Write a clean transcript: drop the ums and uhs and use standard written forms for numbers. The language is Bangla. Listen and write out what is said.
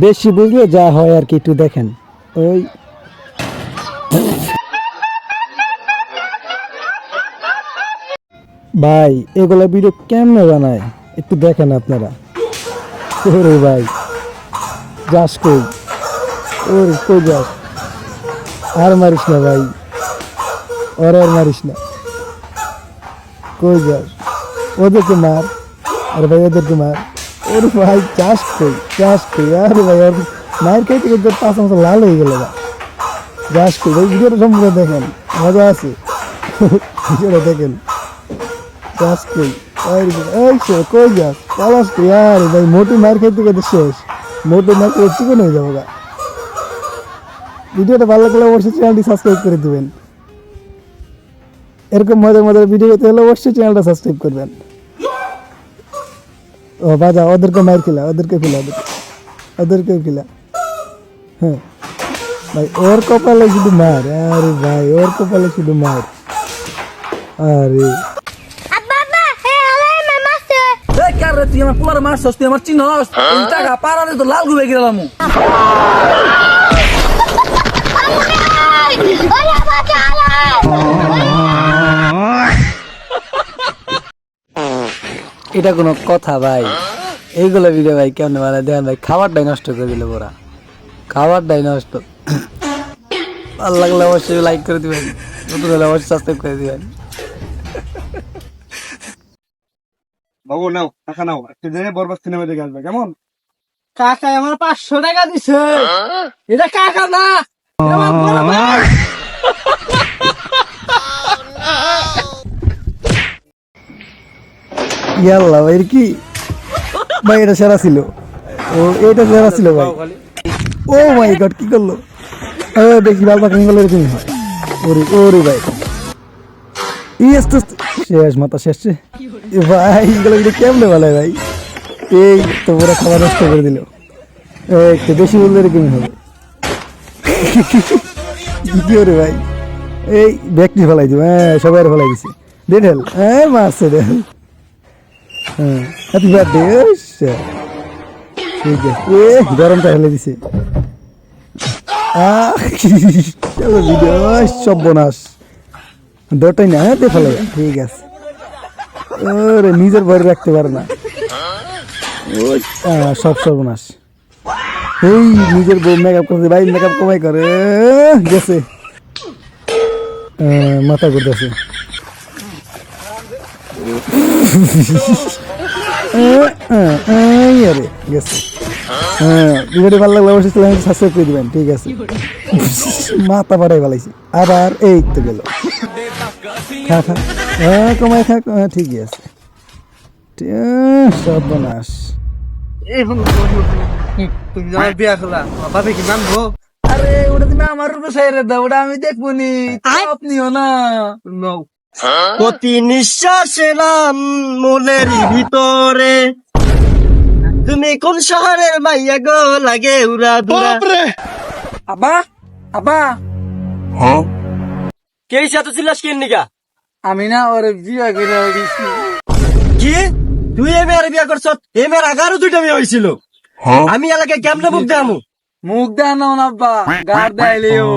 বেশি বুঝলে যা হয় আর কি, একটু দেখেন। ওই ভাই এগুলা ভিডিও কেমনে বানায় একটু দেখেন আপনারা। ওরে ভাই যাস কই, ওর কই যাস, আর মারিস না ভাই, ওর আর মারিস না, কই যাস, ওদেরকে মার, আরে ভাই ওদেরকে মার। ওর ভাই চাষ কই, চাষ কই, আরে ভাই ওর মায়ের খাইতে কিন্তু পাঁচ মাস লাল হয়ে গেল ভাই। চাষ কই ভাই, ভিডিওটা সম্পূর্ণ দেখেন, মজা আছে ভিডিওটা দেখেন। চাষ কই, কই যাস, পলাশ কই, আরে ভাই মোটু মায়ের খাইতে কিন্তু শেষ, মোটু মায়ের খেয়ে চিকন হয়ে যাবো গা। ভিডিওটা ভালো লাগলে অবশ্যই চ্যানেলটি সাবস্ক্রাইব করে দেবেন। এরকম মজার মজার ভিডিও পেতে হলে অবশ্যই চ্যানেলটা সাবস্ক্রাইব করবেন। ও বাজা, ওদেরকে মার খেলা, ওদেরকে খেলা, ওদেরকে খেলা। হ্যাঁ ভাই ওর কপালে শুধু মার, আরে ভাই ওর কপালে শুধু মার। আরে তুই আমার পোলার মারছস, তুই আমার চিনস, টাকা পাড়ারে তো লাল ঘুরে গেলাম। এটা কোনো কথা ভাই? এইগুলো ভিডিও ভাই কেমন মানে দেখেন ভাই, খাবারটাই নষ্ট করে দিল ওরা, খাবারটাই নষ্ট। ভালো লাগলে অবশ্যই লাইক করে দিবেন, নতুন হলে অবশ্যই সাবস্ক্রাইব করে দিবেন। বাবু নাও টাকা নাও, একটা দিনে বরবাদ সিনেমা দেখে আসবে কেমন? কাকা আমার 500 টাকা দিছে, এটা কাকা না, এটা আমার বড় ভাই। ইয়াল্লা ভাই কি ভাই, এটা সেরা ছিল, ও এটা সেরা ছিল ভাই। ও মাই গড কি করলো, দেখি লাল পাখি গেল এরকমই হয়। ওরে ওরে ভাই ইয়েস তো শেষ, মাথা শেষ রে। ভাই এগুলো কিন্তু কেমনে বলে ভাই, এই তো পুরো খাবার নষ্ট করে দিল। একটু বেশি বললে এরকমই হবে। কি রে ভাই, এই ব্যক্তি ফেলাই দিব, হ্যাঁ সবাই ফেলাই দিছে, ডেটেল হ্যাঁ মারছে ডেটেল। হ্যাঁ হ্যাপি বার্থডে। ঠিক আছে, গরমটা ফেলে দিছে। চলো ভিডিও সব বোনাস দটাই না, হ্যাঁ ফেলে, ঠিক আছে। ওরে নিজের ভয় রাখতে পারে না, ওই সব সর্বনাশ। এই নিজের বউ মেকআপ করছে ভাই, মেকআপ কমাই করে গেছে, মাথা করতেছে। আরে গেছে। হ্যাঁ ভিডিওটি ভালো লাগলে অবশ্যই চ্যানেলটি সাবস্ক্রাইব করে দিবেন, ঠিক আছে। মাথা পাড়াই ফেলাইছি আবার, এই তো গেল। খা খা, হ্যাঁ কমাই খা, ঠিকই আছে। সর্বনাশ। তুমি আমার বিয়া খেলা, বাবা কি মানবো? আরে ওটা তুমি আমার রূপে সাইরে দাও, ওটা আমি দেখবো নি, আপনিও না। নাও প্রতি নিঃশ্বাসে নাম মনের ভিতরে, তুমি কোন শহরের মাইয়া গো লাগে উড়া দুরা। আব্বা আব্বা, কে হিসা তো ছিলাস কেন নিকা? আমি না ওরে বিয়া করে দিছি। কি তুই এ মেয়ের বিয়া করছ? এ মেয়ের আগারও 2টা মেয়ে হয়েছিল, আমি এলাকায় কেমনে মুখ দেখামু? মুখ দেন না আব্বা, গার দেয়লিও।